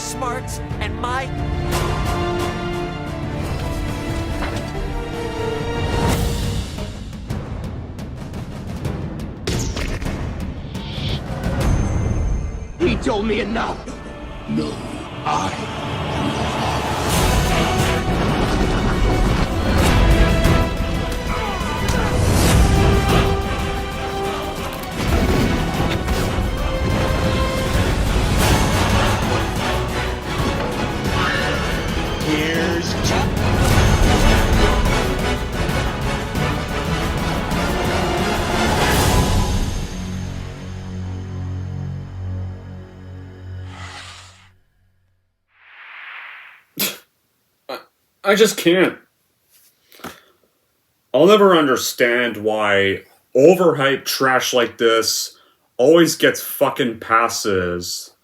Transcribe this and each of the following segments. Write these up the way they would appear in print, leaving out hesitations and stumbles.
smarts and my... He told me enough. No, I. Here's Chuck. I just can't. I'll never understand why overhyped trash like this always gets fucking passes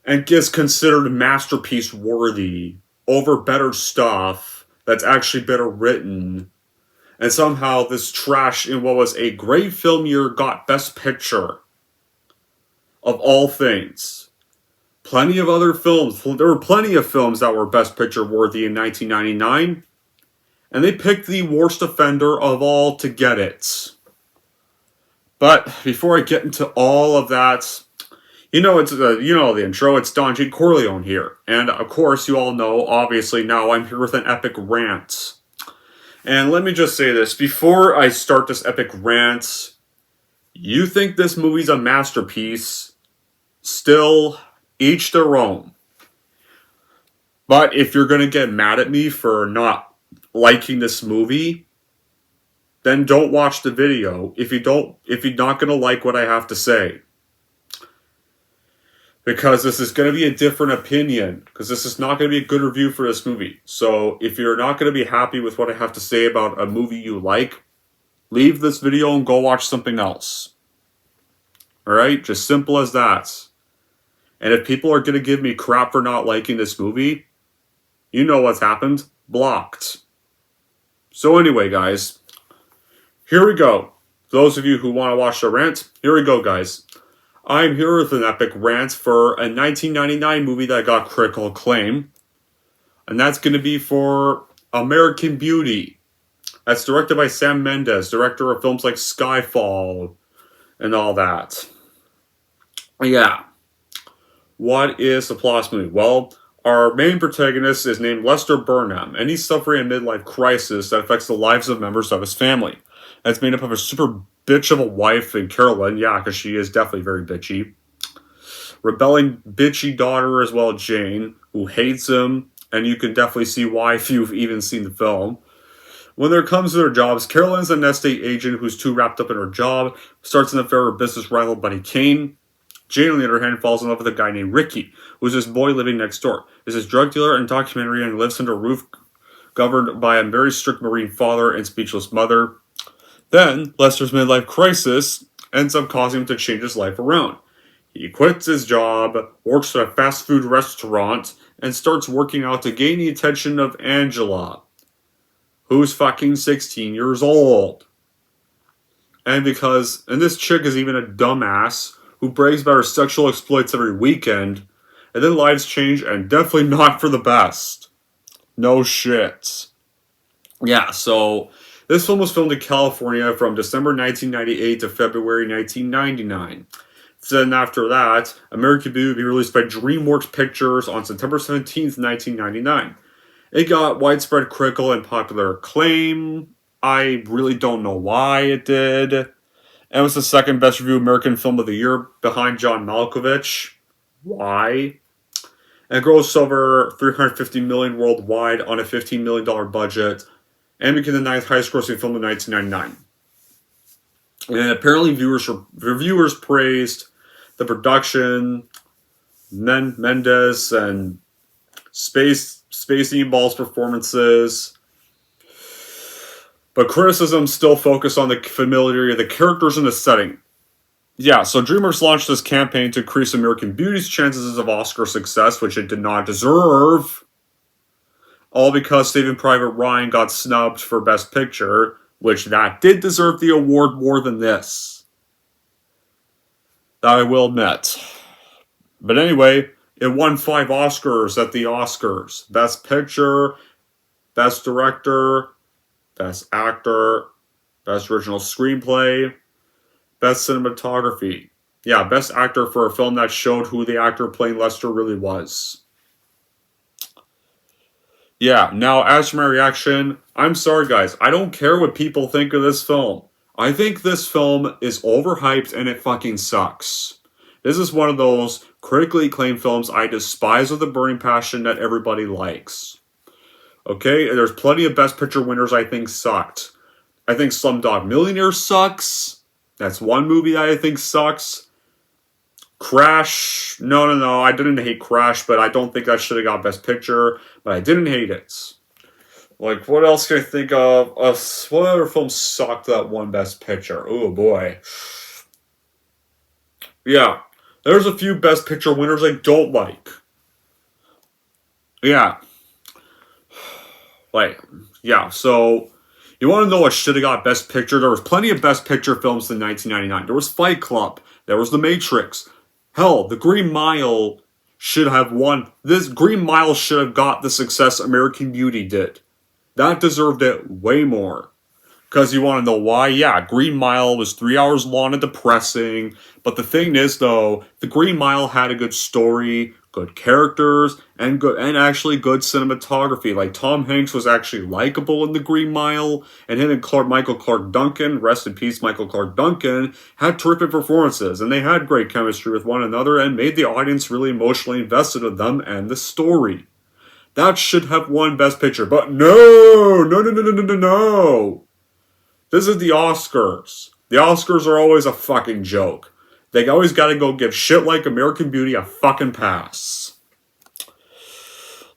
and gets considered masterpiece worthy over better stuff that's actually better written. And somehow this trash in what was a great film year got Best Picture. Of all things. Plenty of other films. There were plenty of films that were Best Picture worthy in 1999. And they picked the worst offender of all to get it. But before I get into all of that, you know the intro. It's Don G. Corleone here. And of course, you all know, obviously now I'm here with an epic rant. And let me just say this. Before I start this epic rant, you think this movie's a masterpiece, still... each their own. But if you're going to get mad at me for not liking this movie, then don't watch the video if you're not going to like what I have to say. Because this is going to be a different opinion. Because this is not going to be a good review for this movie. So if you're not going to be happy with what I have to say about a movie you like, leave this video and go watch something else. Alright? Just simple as that. And if people are going to give me crap for not liking this movie, you know what's happened. Blocked. So anyway, guys. Here we go. Those of you who want to watch the rant, here we go, guys. I'm here with an epic rant for a 1999 movie that got critical acclaim. And that's going to be for American Beauty. That's directed by Sam Mendes, director of films like Skyfall and all that. Yeah. What is the plot of this movie? Well, our main protagonist is named Lester Burnham, and he's suffering a midlife crisis that affects the lives of members of his family. And it's made up of a super bitch of a wife and Carolyn, yeah, because she is definitely very bitchy. Rebelling bitchy daughter as well, Jane, who hates him, and you can definitely see why if you've even seen the film. When there comes to their jobs, Carolyn's an estate agent who's too wrapped up in her job, starts an affair with business rival Buddy Kane. Jane, on the other hand, falls in love with a guy named Ricky, who's this boy living next door. He's this drug dealer and documentary and lives under a roof governed by a very strict Marine father and speechless mother. Then, Lester's midlife crisis ends up causing him to change his life around. He quits his job, works at a fast food restaurant, and starts working out to gain the attention of Angela, who's fucking 16 years old. And this chick is even a dumbass who brags about her sexual exploits every weekend, and then lives change, and definitely not for the best. No shit. Yeah, so this film was filmed in California from December 1998 to February 1999. Then after that, American Beauty would be released by DreamWorks Pictures on September 17th, 1999. It got widespread critical and popular acclaim. I really don't know why it did. And it was the second best reviewed American film of the year behind John Malkovich. Why? And it grossed over $350 million worldwide on a $15 million budget and became the 9th highest grossing film in 1999. And apparently reviewers praised the production, Mendes and Spacey Ball's performances. But criticism still focused on the familiarity of the characters and the setting. Yeah, so DreamWorks launched this campaign to increase American Beauty's chances of Oscar success, which it did not deserve. All because Saving Private Ryan got snubbed for Best Picture, which that did deserve the award more than this. That I will admit. But anyway, It won 5 Oscars at the Oscars. Best Picture, Best Director, Best Actor, Best Original Screenplay, Best Cinematography. Yeah, Best Actor for a film that showed who the actor playing Lester really was. Yeah, now as for my reaction, I'm sorry guys, I don't care what people think of this film. I think this film is overhyped and it fucking sucks. This is one of those critically acclaimed films I despise with a burning passion that everybody likes. Okay, there's plenty of Best Picture winners I think sucked. I think Slumdog Millionaire sucks. That's one movie I think sucks. Crash, no, I didn't hate Crash, but I don't think that should have got Best Picture, but I didn't hate it. Like, what else can I think of? What other film sucked that won Best Picture? Oh boy. Yeah, there's a few Best Picture winners I don't like. Yeah. So you want to know what should have got Best Picture? There was plenty of Best Picture films in 1999. There was Fight Club. There was The Matrix. Hell, The Green Mile should have won. This Green Mile should have got the success American Beauty did. That deserved it way more. Because you want to know why? Yeah, Green Mile was 3 hours long and depressing. But the thing is, though, The Green Mile had a good story, good characters, and actually good cinematography. Like, Tom Hanks was actually likable in The Green Mile, and him and Michael Clark Duncan, rest in peace Michael Clark Duncan, had terrific performances, and they had great chemistry with one another and made the audience really emotionally invested in them and the story. That should have won Best Picture, but no! This is the Oscars. The Oscars are always a fucking joke. They always gotta go give shit like American Beauty a fucking pass.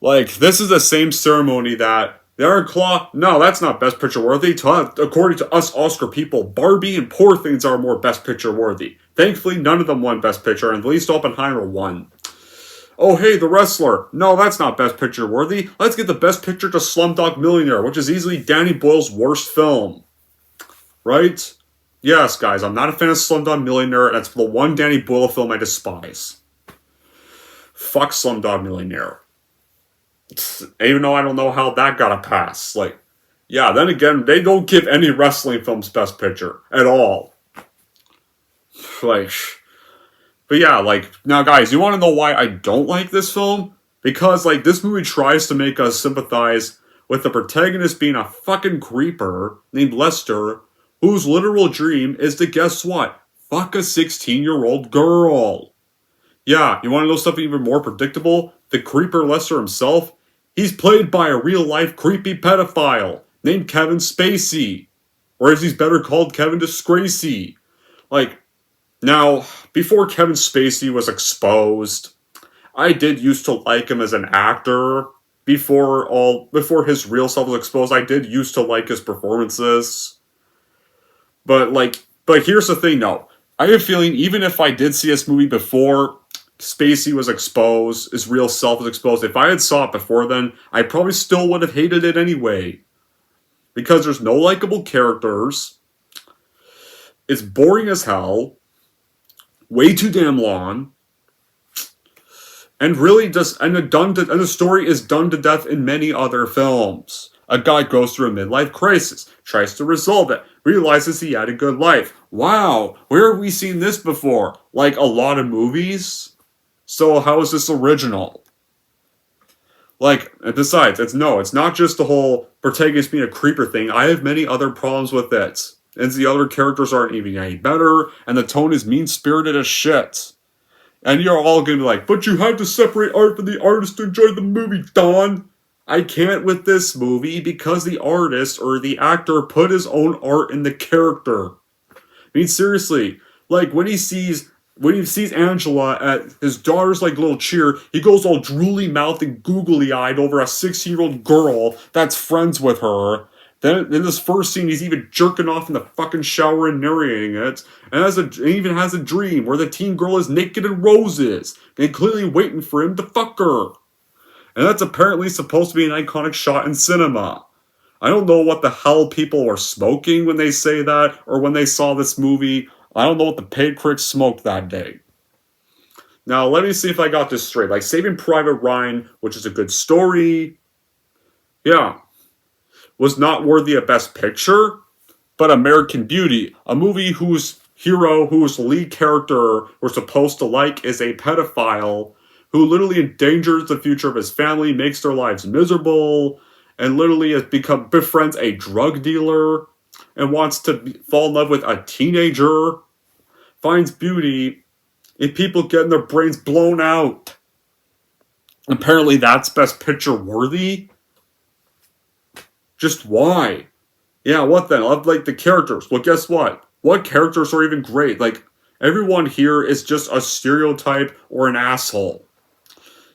Like, this is the same ceremony that the Iron Claw, no, that's not Best Picture worthy. According to us Oscar people, Barbie and Poor Things are more Best Picture worthy. Thankfully, none of them won Best Picture, and at least Oppenheimer won. Oh, hey, The Wrestler. No, that's not Best Picture worthy. Let's get the Best Picture to Slumdog Millionaire, which is easily Danny Boyle's worst film. Right? Yes, guys, I'm not a fan of Slumdog Millionaire. That's the one Danny Boyle film I despise. Fuck Slumdog Millionaire. Even though I don't know how that got a pass. Like, yeah, then again, they don't give any wrestling films Best Picture. At all. Like, but yeah, like, now guys, you want to know why I don't like this film? Because, like, this movie tries to make us sympathize with the protagonist being a fucking creeper named Lester, whose literal dream is to, guess what? Fuck a 16-year-old girl. Yeah, you want to know something even more predictable? The creeper Lester himself, he's played by a real-life creepy pedophile named Kevin Spacey. Or as he's better called, Kevin Disgracey. Like, now, before Kevin Spacey was exposed, I did used to like him as an actor. Before his real self was exposed, I did used to like his performances. But here's the thing, though. I have a feeling even if I did see this movie before Spacey was exposed, his real self was exposed, if I had saw it before then, I probably still would have hated it anyway. Because there's no likable characters. It's boring as hell. Way too damn long. And really the story is done to death in many other films. A guy goes through a midlife crisis, tries to resolve it, realizes he had a good life. Wow, where have we seen this before? Like a lot of movies? So how is this original? Like, and besides, it's not just the whole protagonist being a creeper thing. I have many other problems with it. And the other characters aren't even any better, and the tone is mean-spirited as shit. And you're all gonna be like, but you have to separate art from the artist to enjoy the movie, Don. I can't with this movie because the artist or the actor put his own art in the character. I mean, seriously, like when he sees Angela at his daughter's like little cheer, he goes all drooly mouthed and googly eyed over a 16-year-old girl that's friends with her. Then in this first scene, he's even jerking off in the fucking shower and narrating it, and even has a dream where the teen girl is naked in roses and clearly waiting for him to fuck her. And that's apparently supposed to be an iconic shot in cinema. I don't know what the hell people were smoking when they say that, or when they saw this movie. I don't know what the paid critics smoked that day. Now, let me see if I got this straight. Like, Saving Private Ryan, which is a good story, yeah, was not worthy of Best Picture, but American Beauty, a movie whose hero, whose lead character we're supposed to like, is a pedophile who literally endangers the future of his family, makes their lives miserable, and literally befriends a drug dealer, and wants to fall in love with a teenager, finds beauty in people getting their brains blown out. Apparently that's Best Picture worthy? Just why? Yeah, what then? I love, like, the characters. Well, guess what? What characters are even great? Like, everyone here is just a stereotype or an asshole.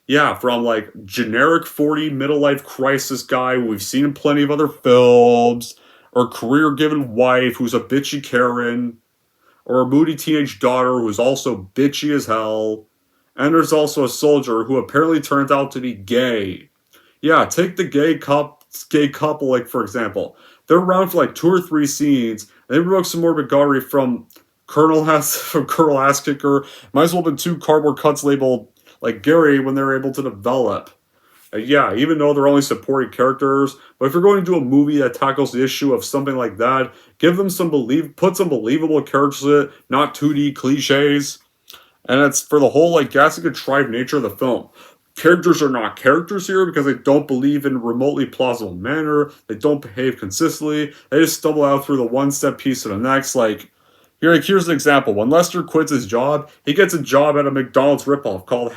Yeah, from, like, generic 40 middle life crisis guy who we've seen in plenty of other films, or career-given wife who's a bitchy Karen, or a moody teenage daughter who's also bitchy as hell, and there's also a soldier who apparently turns out to be gay. Yeah, take the gay couple, like, for example. They're around for like 2 or 3 scenes, and they broke some more McGarry from Colonel Ass Kicker. Might as well have been 2 cardboard cuts labeled like Gary when they were able to develop. Yeah, even though they're only supporting characters, but if you're going to do a movie that tackles the issue of something like that, give them put some believable characters in it, not 2D cliches. And it's for the whole, like, gassy contrived nature of the film. Characters are not characters here because they don't believe in a remotely plausible manner. They don't behave consistently. They just stumble out through the one step piece to the next. Like, here's an example. When Lester quits his job, he gets a job at a McDonald's ripoff called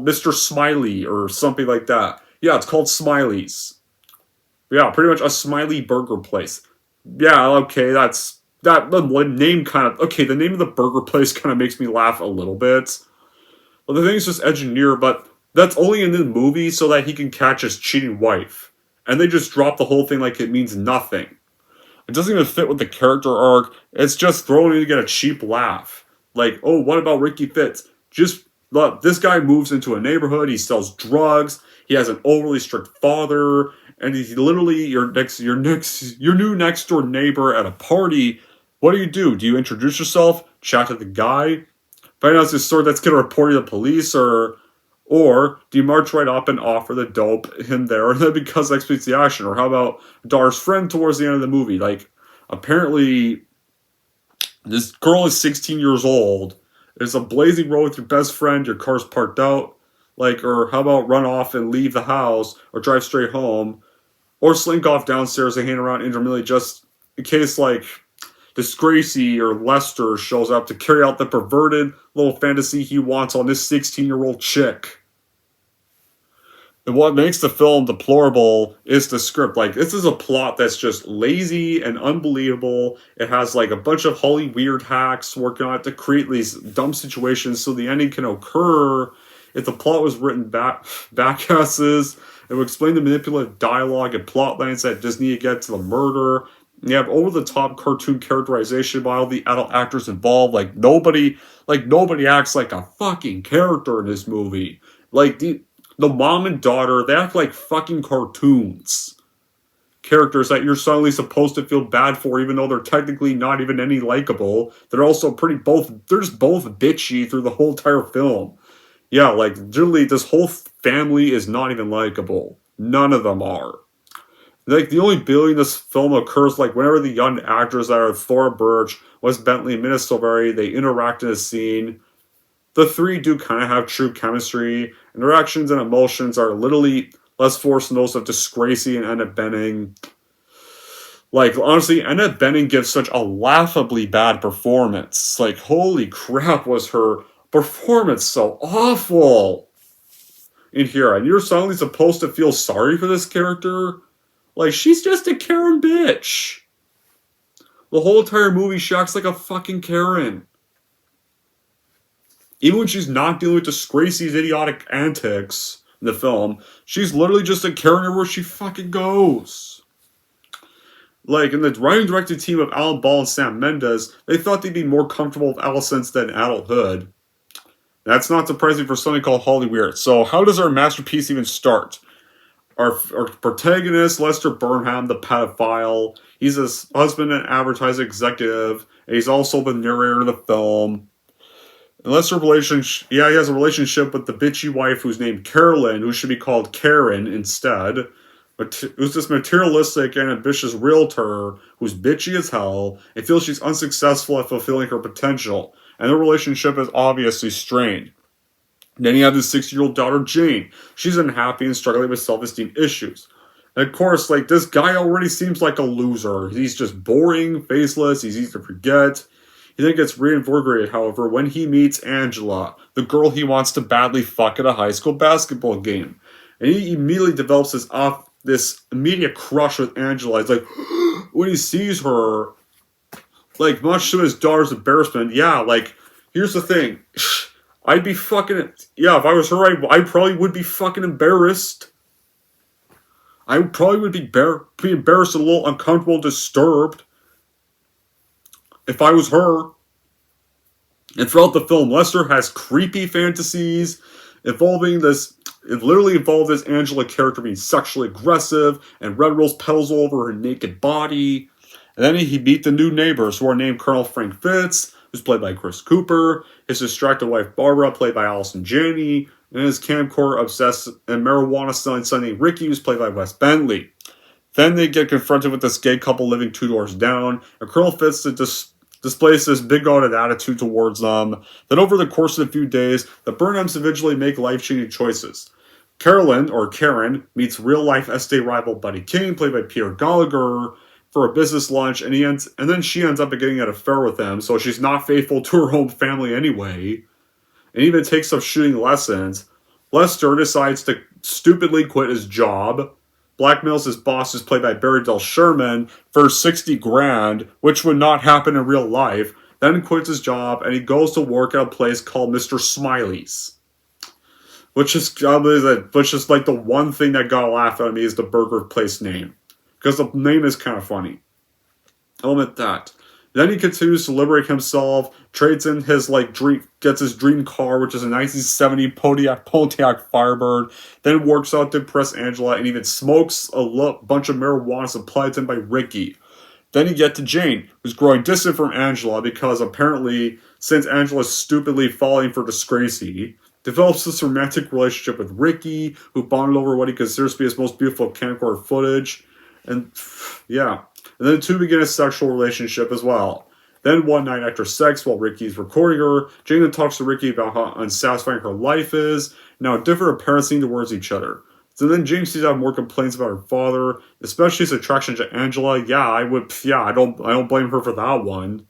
Mr. Smiley or something like that. Yeah, it's called Smiley's. Yeah, pretty much a Smiley burger place. Yeah, okay, the name kind of, okay, the name of the burger place kind of makes me laugh a little bit. Well, the thing's just engineered, but that's only in the movie so that he can catch his cheating wife. And they just drop the whole thing like it means nothing. It doesn't even fit with the character arc. It's just thrown in to get a cheap laugh. Like, oh, what about Ricky Fitz? Just, look, this guy moves into a neighborhood, he sells drugs, he has an overly strict father, and he's literally your new next door neighbor at a party. What do? Do you introduce yourself? Chat to the guy? Find out it's a sword that's going to report you to the police, or do you march right up and offer the dope in there, and then because that explains the action? Or how about Dar's friend towards the end of the movie? Like, apparently, this girl is 16 years old. There's a blazing road with your best friend, your car's parked out. Like, or how about run off and leave the house, or drive straight home, or slink off downstairs and hang around intermittently just in case, like, Disgracie or Lester shows up to carry out the perverted little fantasy he wants on this 16-year-old chick. And what makes the film deplorable is the script. Like, this is a plot that's just lazy and unbelievable. It has, like, a bunch of Holly weird hacks working on it to create these dumb situations so the ending can occur. If the plot was written backasses, it would explain the manipulative dialogue and plot lines that Disney get to the murder. You have over-the-top cartoon characterization by all the adult actors involved. Like nobody acts like a fucking character in this movie. Like, the mom and daughter, they act like fucking cartoons. Characters that you're suddenly supposed to feel bad for, even though they're technically not even any likable. They're also they're just both bitchy through the whole entire film. Yeah, like, literally, this whole family is not even likable. None of them are. Like, the only billing in this film occurs, like, whenever the young actors that are Thora Birch, Wes Bentley, and Minna Silveri, they interact in a scene. The 3 do kind of have true chemistry, and their actions and emotions are literally less forced than those of Disgracie and Annette Bening. Like, honestly, Annette Bening gives such a laughably bad performance. Like, holy crap, was her performance so awful in here. And you're suddenly supposed to feel sorry for this character? Like, she's just a Karen bitch. The whole entire movie, she acts like a fucking Karen. Even when she's not dealing with Disgracie's idiotic antics in the film, she's literally just a Karen everywhere she fucking goes. Like, in the writing directed team of Alan Ball and Sam Mendes, they thought they'd be more comfortable with adolescence than adulthood. That's not surprising for something called Holly Weird. So how does our masterpiece even start? Our protagonist, Lester Burnham, the pedophile, he's a husband and advertising executive, and he's also the narrator of the film. Unless a relationship, yeah, he has a relationship with the bitchy wife who's named Carolyn, who should be called Karen instead. But who's this materialistic and ambitious realtor who's bitchy as hell and feels she's unsuccessful at fulfilling her potential, and their relationship is obviously strained. Then you have his 6-year-old daughter Jane. She's unhappy and struggling with self-esteem issues. And of course, like, this guy already seems like a loser. He's just boring, faceless, he's easy to forget. He then gets reinvigorated, however, when he meets Angela, the girl he wants to badly fuck at a high school basketball game. And he immediately develops this immediate crush with Angela. He's like, when he sees her, like, much to his daughter's embarrassment, yeah, like, here's the thing. I'd be fucking, yeah, if I was her, I probably would be fucking embarrassed. I probably would be embarrassed, a little uncomfortable, disturbed. If I was her. And throughout the film, Lester has creepy fantasies involving this. It literally involved this Angela character being sexually aggressive and red rose petals all over her naked body. And then he meet the new neighbors who are named Colonel Frank Fitz, who's played by Chris Cooper, his distracted wife Barbara, played by Allison Janney, and his camcorder obsessed and marijuana selling son named Ricky, who's played by Wes Bentley. Then they get confronted with this gay couple living 2 doors down, and Colonel Fitz displays this big-hearted attitude towards them. Then over the course of a few days, the Burnhams eventually make life-changing choices. Carolyn, or Karen, meets real-life Estee rival Buddy King, played by Peter Gallagher, for a business lunch, and then she ends up getting an affair with him, so she's not faithful to her home family anyway, and even takes up shooting lessons. Lester decides to stupidly quit his job, blackmails his boss, who's played by Barry Del Sherman, for 60 grand, which would not happen in real life, then quits his job, and he goes to work at a place called Mr. Smiley's. Which is like the one thing that got a laugh out of me is the burger place name. Because the name is kind of funny. I'll admit that. Then he continues to liberate himself, trades in his gets his dream car, which is a 1970 Pontiac Firebird, then works out to impress Angela, and even smokes a bunch of marijuana supplied to him by Ricky. Then you get to Jane, who's growing distant from Angela because apparently, since Angela's stupidly falling for Disgracie, develops this romantic relationship with Ricky, who bonded over what he considers to be his most beautiful camcorder footage. And, yeah. And then the two begin a sexual relationship as well. Then one night after sex, while Ricky's recording her, Jane then talks to Ricky about how unsatisfying her life is, and how different her parents seem towards each other. So then Jane sees out more complaints about her father, especially his attraction to Angela. I don't blame her for that one.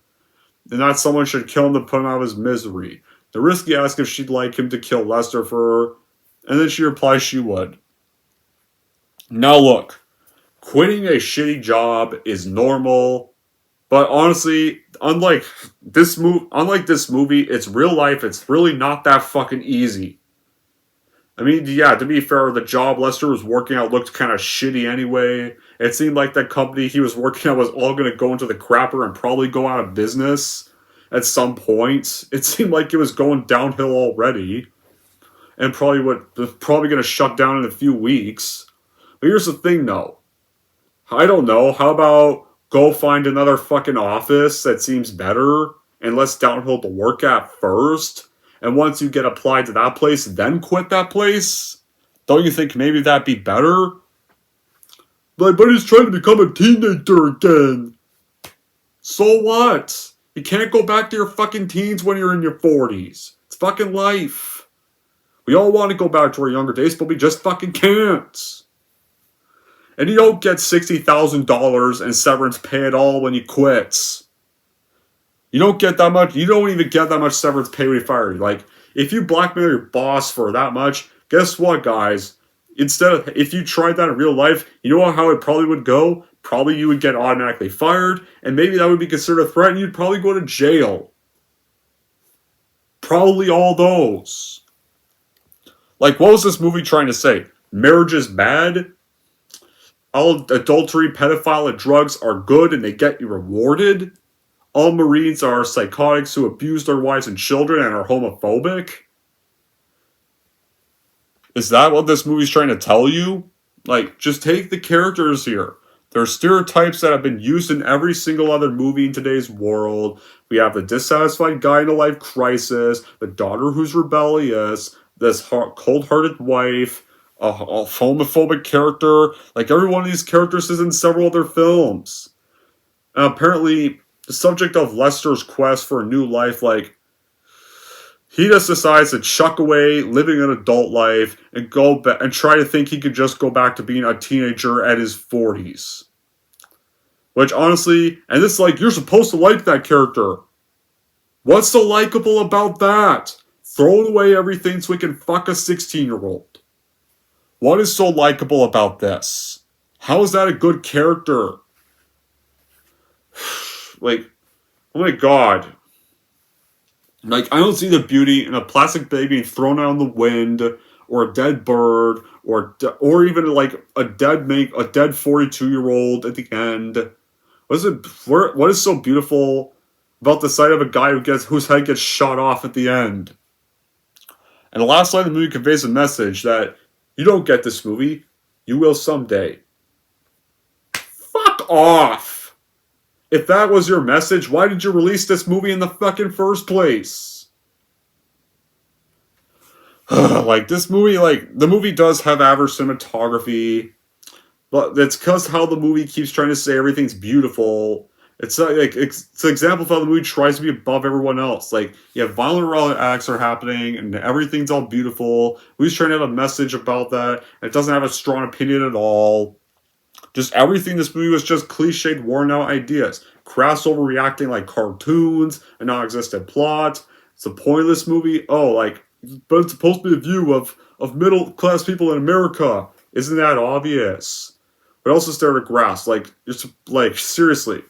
And that someone should kill him to put him out of his misery. The Risky asks if she'd like him to kill Lester for her, and then she replies she would. Now look, quitting a shitty job is normal, but honestly, unlike this movie, it's real life, it's really not that fucking easy. I mean, yeah, to be fair, the job Lester was working at looked kind of shitty anyway. It seemed like that company he was working at was all going to go into the crapper and probably go out of business at some point. It seemed like it was going downhill already, and probably going to shut down in a few weeks. But here's the thing, though. I don't know. How about go find another fucking office that seems better and less downhill to work at first? And once you get applied to that place, then quit that place? Don't you think maybe that'd be better? But he's trying to become a teenager again. So what? You can't go back to your fucking teens when you're in your 40s. It's fucking life. We all want to go back to our younger days, but we just fucking can't. And you don't get $60,000 in severance pay at all when you quit. You don't get that much. You don't even get that much severance pay when you fire. Like, if you blackmail your boss for that much, guess what, guys? If you tried that in real life, you know how it probably would go? Probably you would get automatically fired, and maybe that would be considered a threat, and you'd probably go to jail. Probably all those. Like, what was this movie trying to say? Marriage is bad? All adultery, pedophile, and drugs are good and they get you rewarded? All Marines are psychotics who abuse their wives and children and are homophobic? Is that what this movie's trying to tell you? Like, just take the characters here. There are stereotypes that have been used in every single other movie in today's world. We have the dissatisfied guy in a life crisis, the daughter who's rebellious, this cold-hearted wife, a homophobic character. Like, every one of these characters is in several other films. And apparently, the subject of Lester's quest for a new life, like, he just decides to chuck away living an adult life and go back and try to think he could just go back to being a teenager at his 40s. Which, honestly, and it's like, you're supposed to like that character. What's so likable about that? Throwing away everything so he can fuck a 16-year-old. What is so likable about this? How is that a good character? Like, oh my god. Like, I don't see the beauty in a plastic baby being thrown out in the wind, or a dead bird, or even like a dead 42-year-old at the end. What is so beautiful about the sight of a guy whose head gets shot off at the end? And the last line of the movie conveys a message that you don't get this movie, you will someday. Fuck off! If that was your message, why did you release this movie in the fucking first place? Like, this movie, like, the movie does have average cinematography, but it's because how the movie keeps trying to say everything's beautiful. It's like, it's an example of how the movie tries to be above everyone else. Like, yeah, violent acts are happening, and everything's all beautiful. The movie's trying to have a message about that, and it doesn't have a strong opinion at all. Just everything this movie was just cliched, worn out ideas. Crass overreacting like cartoons, a non-existent plot. It's a pointless movie. Oh, like, but it's supposed to be a view of middle-class people in America. Isn't that obvious? But also stare at grass. Like, it's like, seriously.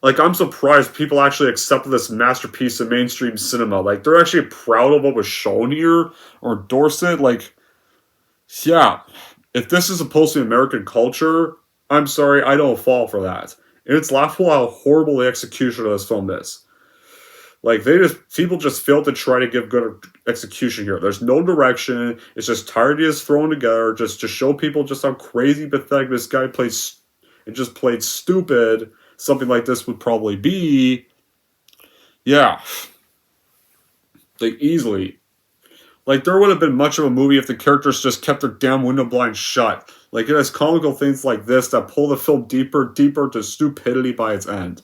Like, I'm surprised people actually accepted this masterpiece of mainstream cinema. Like, they're actually proud of what was shown here, or endorse it. Like, yeah. If this is supposed to be American culture, I'm sorry, I don't fall for that. And it's laughable how horrible the execution of this film is. Like, people just fail to try to give good execution here. There's no direction. It's just tired ideas thrown together just to show people just how crazy pathetic this guy played stupid. Something like this would probably be. Yeah. Like, easily. Like, there would have been much of a movie if the characters just kept their damn window blinds shut. Like, it has comical things like this that pull the film deeper to stupidity by its end.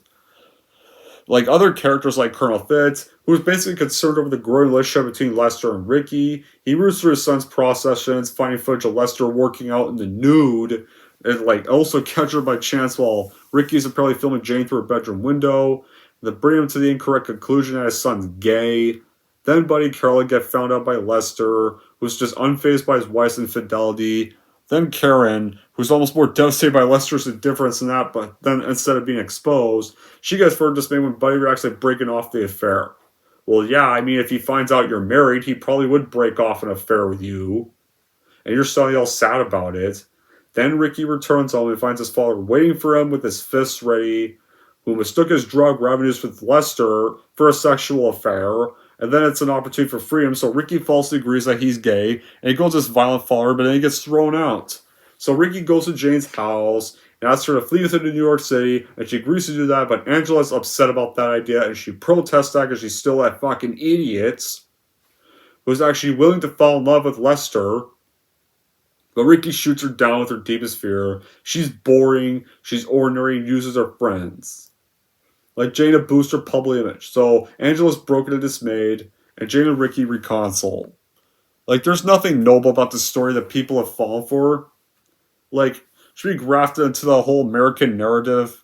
Like, other characters like Colonel Fitz, who is basically concerned over the growing relationship between Lester and Ricky. He roots for his son's processions, finding footage of Lester working out in the nude, and, like, also captured by chance while Ricky's apparently filming Jane through her bedroom window. That bring him to the incorrect conclusion that his son's gay. Then Buddy Carroll get found out by Lester, who's just unfazed by his wife's infidelity. Then Karen, who's almost more devastated by Lester's indifference than that, but then instead of being exposed, she gets further dismayed when Buddy reacts like breaking off the affair. Well, yeah, I mean, if he finds out you're married, he probably would break off an affair with you. And you're suddenly all sad about it. Then Ricky returns home and finds his father waiting for him with his fists ready, who mistook his drug revenues with Lester for a sexual affair. And then it's an opportunity for freedom, so Ricky falsely agrees that he's gay, and he goes this violent father, but then he gets thrown out. So Ricky goes to Jane's house, and asks her to flee with him to New York City, and she agrees to do that, but Angela's upset about that idea, and she protests that because she's still that fucking idiot who's actually willing to fall in love with Lester. But Ricky shoots her down with her deepest fear. She's boring, she's ordinary, and uses her friends. Like, Jane to boost her public image. So, Angela's broken and dismayed, and Jane and Ricky reconcile. Like, there's nothing noble about this story that people have fallen for. Like, should be grafted into the whole American narrative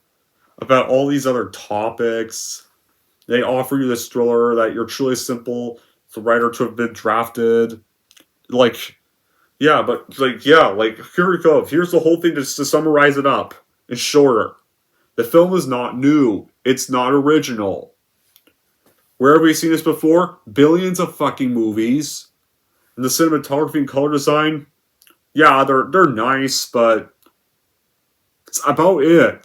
about all these other topics. They offer you this thriller that you're truly simple, the writer to have been drafted. Like, yeah, but, like, yeah, like, here we go. Here's the whole thing just to summarize it up. It's shorter. The film is not new. It's not original. Where have we seen this before? Billions of fucking movies. And the cinematography and color design, yeah, they're nice, but it's about it.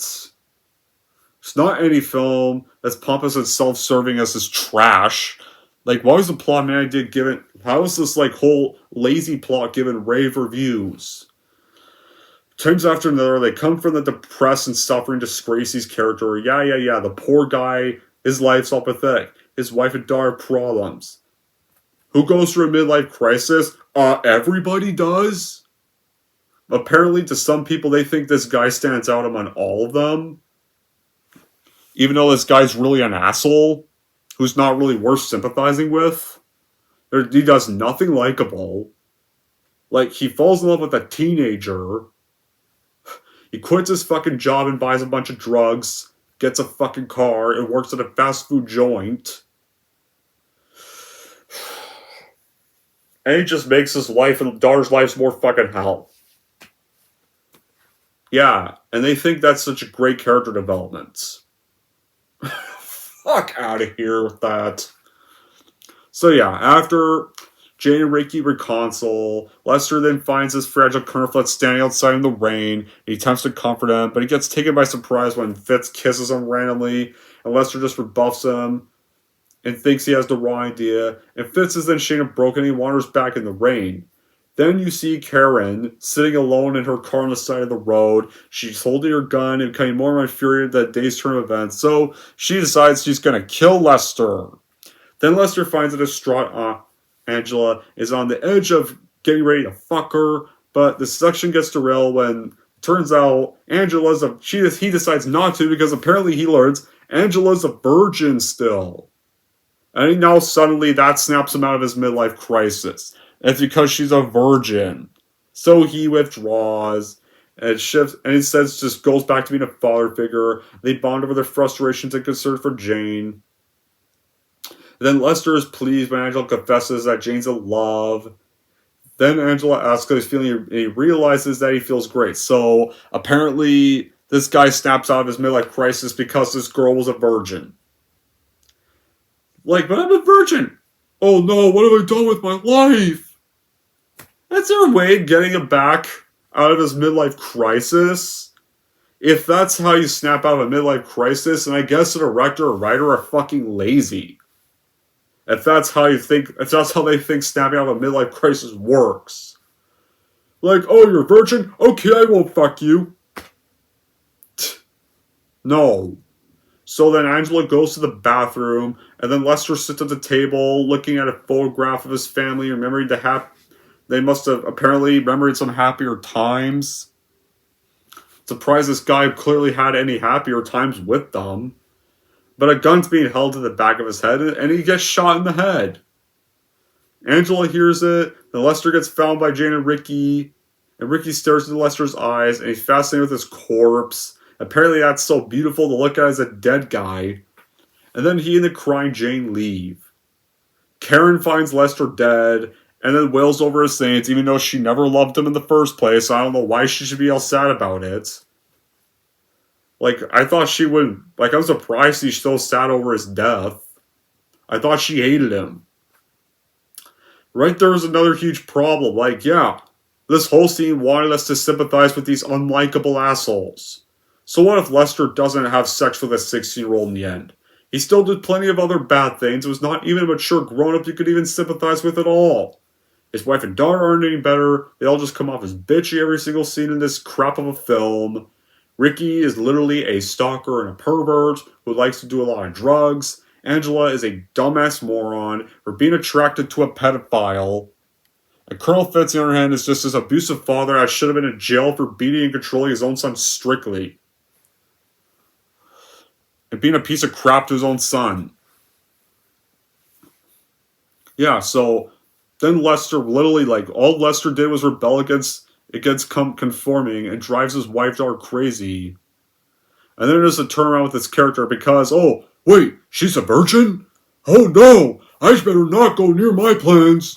It's not any film that's pompous and self-serving as this trash. Like, why was the plot man idea given... How was this, like, whole lazy plot given rave reviews? Times after another, they come from the depressed and suffering Disgracey's character. Yeah. The poor guy, his life's all pathetic. His wife and daughter problems. Who goes through a midlife crisis? Everybody does. Apparently, to some people, they think this guy stands out among all of them. Even though this guy's really an asshole, who's not really worth sympathizing with. He does nothing likable. Like, he falls in love with a teenager. He quits his fucking job and buys a bunch of drugs, gets a fucking car, and works at a fast food joint. And he just makes his life and daughter's lives more fucking hell. Yeah, and they think that's such a great character development. Fuck out of here with that. So yeah, after Jane and Ricky reconcile, Lester then finds his fragile Colonel standing outside in the rain. He attempts to comfort him, but he gets taken by surprise when Fitz kisses him randomly, and Lester just rebuffs him and thinks he has the wrong idea, and Fitz is then shaken and broken, and he wanders back in the rain. Then you see Karen sitting alone in her car on the side of the road. She's holding her gun and becoming more infuriated at the day's turn of events, so she decides she's going to kill Lester. Then Lester finds a distraught Angela is on the edge of getting ready to fuck her, but the seduction gets derailed when it turns out he decides not to because apparently he learns Angela's a virgin still. And now suddenly that snaps him out of his midlife crisis. It's because she's a virgin. So he withdraws, and he says just goes back to being a father figure. They bond over their frustrations and concern for Jane. Then Lester is pleased when Angela confesses that Jane's in love. Then Angela asks how he's feeling, and he realizes that he feels great. So apparently this guy snaps out of his midlife crisis because this girl was a virgin. Like, but I'm a virgin. Oh no, what have I done with my life? That's their way of getting him back out of his midlife crisis. If that's how you snap out of a midlife crisis, then I guess a director or writer are fucking lazy. If that's how they think snapping out of a midlife crisis works. Like, oh, you're a virgin? Okay, I won't fuck you. No. So then Angela goes to the bathroom, and then Lester sits at the table looking at a photograph of his family, remembering they must have apparently remembered some happier times. Surprised this guy clearly had any happier times with them. But a gun's being held to the back of his head, and he gets shot in the head. Angela hears it, then Lester gets found by Jane and Ricky stares into Lester's eyes, and he's fascinated with his corpse. Apparently that's so beautiful to look at as a dead guy. And then he and the crying Jane leave. Karen finds Lester dead, and then wails over his saints, even though she never loved him in the first place. So I don't know why she should be all sad about it. Like, I thought she wouldn't. Like, I'm surprised she's still sad over his death. I thought she hated him. Right there was another huge problem. Like, yeah, this whole scene wanted us to sympathize with these unlikable assholes. So what if Lester doesn't have sex with a 16-year-old in the end? He still did plenty of other bad things. It was not even a mature grown-up you could even sympathize with at all. His wife and daughter aren't any better. They all just come off as bitchy every single scene in this crap of a film. Ricky is literally a stalker and a pervert who likes to do a lot of drugs. Angela is a dumbass moron for being attracted to a pedophile. And Colonel Fitz, on the other hand, is just this abusive father that should have been in jail for beating and controlling his own son strictly. And being a piece of crap to his own son. Yeah, so then Lester literally, like, all Lester did was rebel against conforming and drives his wife daughter crazy. And then there's a turnaround with this character because, oh, wait, she's a virgin? Oh no, I better not go near my plans.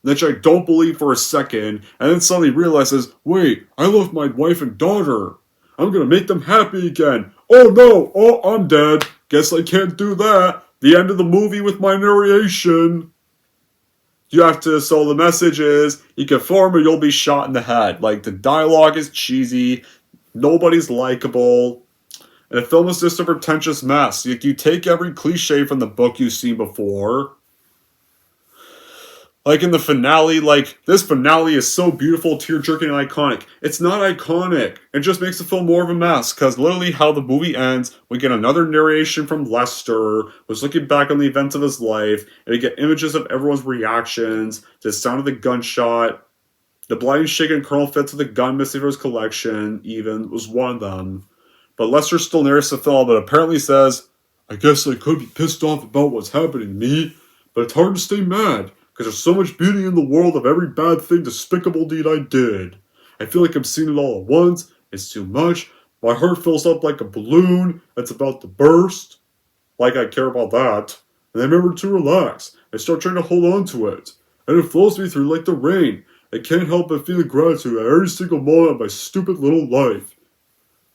Which I don't believe for a second, and then suddenly realizes, wait, I love my wife and daughter. I'm gonna make them happy again. Oh no, oh, I'm dead. Guess I can't do that. The end of the movie with my narration. So the message is, you conform or you'll be shot in the head. Like, the dialogue is cheesy, nobody's likable, and the film is just a pretentious mess. You take every cliche from the book you've seen before. Like in the finale, like, this finale is so beautiful, tear-jerking, and iconic. It's not iconic. It just makes the film more of a mess, because literally how the movie ends, we get another narration from Lester, who's looking back on the events of his life, and we get images of everyone's reactions to the sound of the gunshot. The blind shaken Colonel Fitz with the gun missing from his collection, even, was one of them. But Lester still narrates the film, but apparently says, I guess I could be pissed off about what's happening to me, but it's hard to stay mad. Because there's so much beauty in the world of every bad thing, despicable deed I did. I feel like I'm seeing it all at once. It's too much. My heart fills up like a balloon that's about to burst. Like I care about that. And I remember to relax. I start trying to hold on to it. And it flows me through like the rain. I can't help but feel gratitude at every single moment of my stupid little life.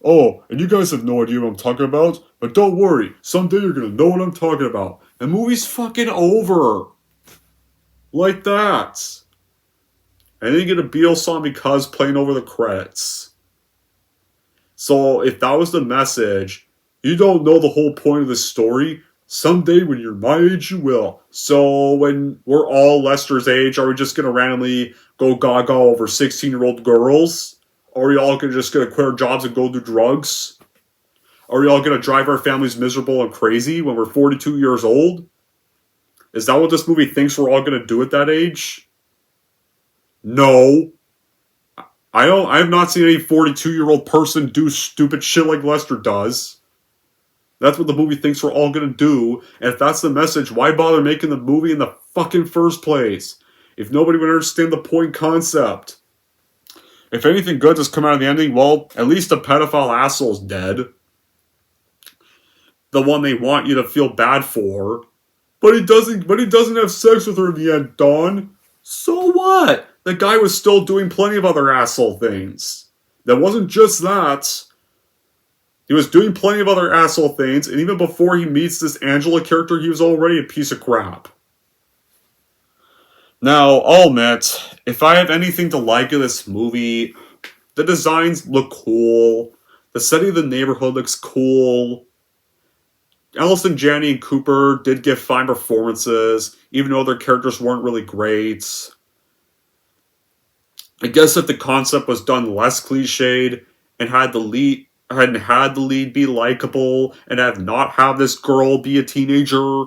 Oh, and you guys have no idea what I'm talking about? But don't worry. Someday you're gonna know what I'm talking about. The movie's fucking over. Like that. And then you get a Beatles song because playing over the credits. So if that was the message, you don't know the whole point of the story. Someday when you're my age, you will. So when we're all Lester's age, are we just going to randomly go gaga over 16-year-old girls? Or are we all just going to quit our jobs and go do drugs? Are we all going to drive our families miserable and crazy when we're 42 years old? Is that what this movie thinks we're all going to do at that age? No. I have not seen any 42-year-old person do stupid shit like Lester does. That's what the movie thinks we're all going to do. And if that's the message, why bother making the movie in the fucking first place? If nobody would understand the point concept. If anything good does come out of the ending, well, at least the pedophile asshole's dead. The one they want you to feel bad for. But he doesn't have sex with her in the end, Dawn. So what? The guy was still doing plenty of other asshole things. That wasn't just that. He was doing plenty of other asshole things, and even before he meets this Angela character, he was already a piece of crap. Now, I'll admit, if I have anything to like in this movie, the designs look cool. The setting of the neighborhood looks cool. Allison Janney and Cooper did give fine performances, even though their characters weren't really great. I guess if the concept was done less cliched and had the lead be likable and have not have this girl be a teenager,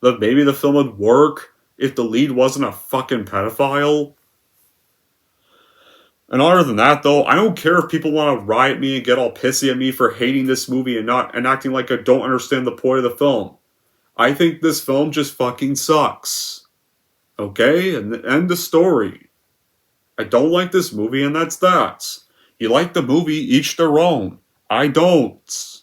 then maybe the film would work if the lead wasn't a fucking pedophile. And other than that, though, I don't care if people want to riot me and get all pissy at me for hating this movie and acting like I don't understand the point of the film. I think this film just fucking sucks. Okay? And end the story. I don't like this movie, and that's that. You like the movie, each their own. I don't.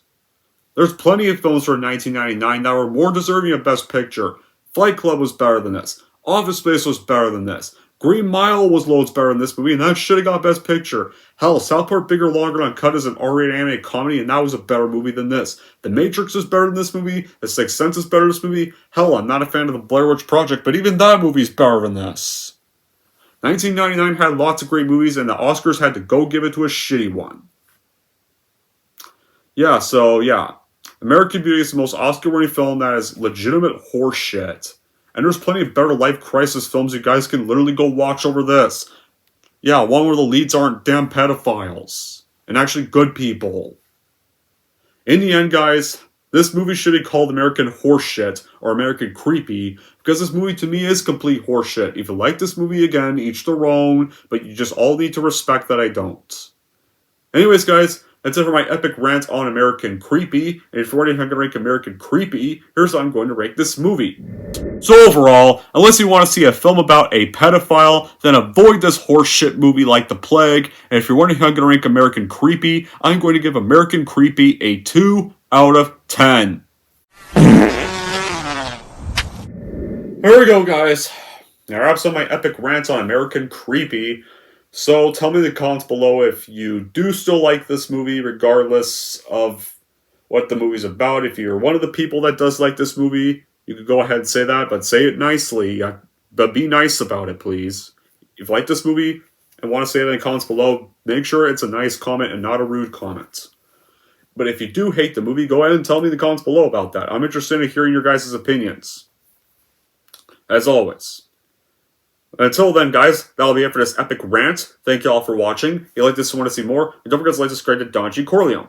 There's plenty of films from 1999 that were more deserving of Best Picture. Fight Club was better than this. Office Space was better than this. Green Mile was loads better than this movie, and that should have got Best Picture. Hell, South Park Bigger, Longer, and Uncut is an R-rated animated comedy, and that was a better movie than this. The Matrix is better than this movie. The Sixth Sense is better than this movie. Hell, I'm not a fan of the Blair Witch Project, but even that movie's better than this. 1999 had lots of great movies, and the Oscars had to go give it to a shitty one. Yeah. American Beauty is the most Oscar-winning film that is legitimate horseshit. And there's plenty of better life crisis films you guys can literally go watch over this. Yeah, one where the leads aren't damn pedophiles. And actually good people. In the end, guys, this movie should be called American Horseshit or American Creepy, because this movie to me is complete horseshit. If you like this movie, again, each their own, but you just all need to respect that I don't. Anyways, guys, that's it for my epic rant on American Creepy. And if you're wondering how I'm going to rank American Creepy, here's how I'm going to rank this movie. So overall, unless you want to see a film about a pedophile, then avoid this horseshit movie like the plague. And if you're wondering how I'm going to rank American Creepy, I'm going to give American Creepy a 2 out of 10. Here we go, guys. Now wraps up my epic rant on American Creepy. So tell me in the comments below if you do still like this movie, regardless of what the movie's about. If you're one of the people that does like this movie, you could go ahead and say that, but say it nicely. But be nice about it, please. If you like this movie and want to say that in the comments below, make sure it's a nice comment and not a rude comment. But if you do hate the movie, go ahead and tell me in the comments below about that. I'm interested in hearing your guys' opinions. As always, Until then, guys, that'll be it for this epic rant. Thank you all for watching. If you like this and want to see more, don't forget to like, subscribe to Don G. Corleone.